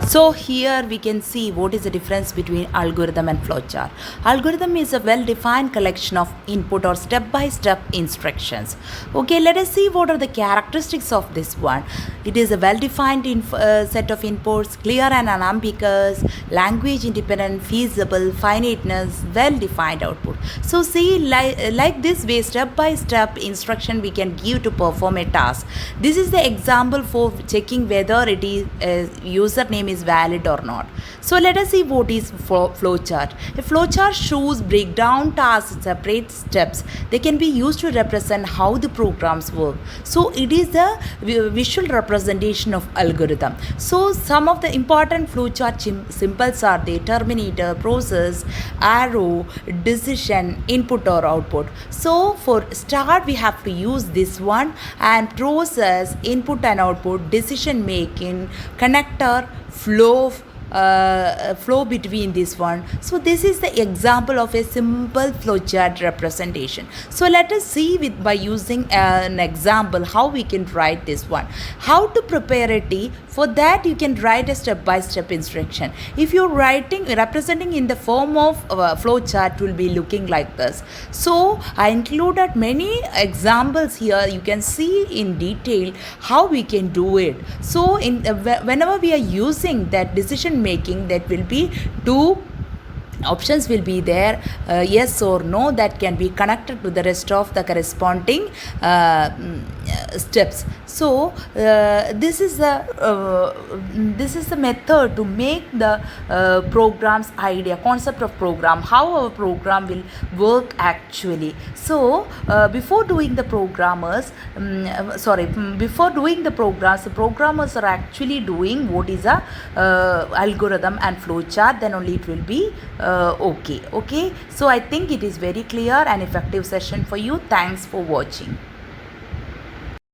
So here we can see what is the difference between algorithm and flowchart. Algorithm is a well-defined collection of input or step-by-step instructions. Okay, let us see what are the characteristics of this one. It is a well-defined set of inputs, clear and unambiguous, language independent, feasible, finiteness, well-defined output. So see, like this way, step-by-step instruction we can give to perform a task. This is the example for checking whether it is username is valid or not. So let us see what is flowchart. A flowchart shows breakdown tasks, separate steps. They can be used to represent how the programs work. So it is the visual representation of algorithm. So some of the important flowchart symbols are the terminator, process, arrow, decision, input or output. So for start we have to use this one, and process, input and output, decision making, connector, flow between this one. So this is the example of a simple flowchart representation. So let us see by using an example how we can write this one. How to prepare a tea? For that you can write a step-by-step instruction. If you're representing in the form of flowchart, will be looking like this. So I included many examples here. You can see in detail how we can do it. So whenever we are using that decision making, that will be two options will be there, yes or no, that can be connected to the rest of the corresponding steps. So this is the method to make the program's idea, concept of program, how our program will work actually. So before doing the programs, the programmers are actually doing what is a algorithm and flowchart, then only it will be okay. So I think it is very clear and effective session for you. Thanks for watching.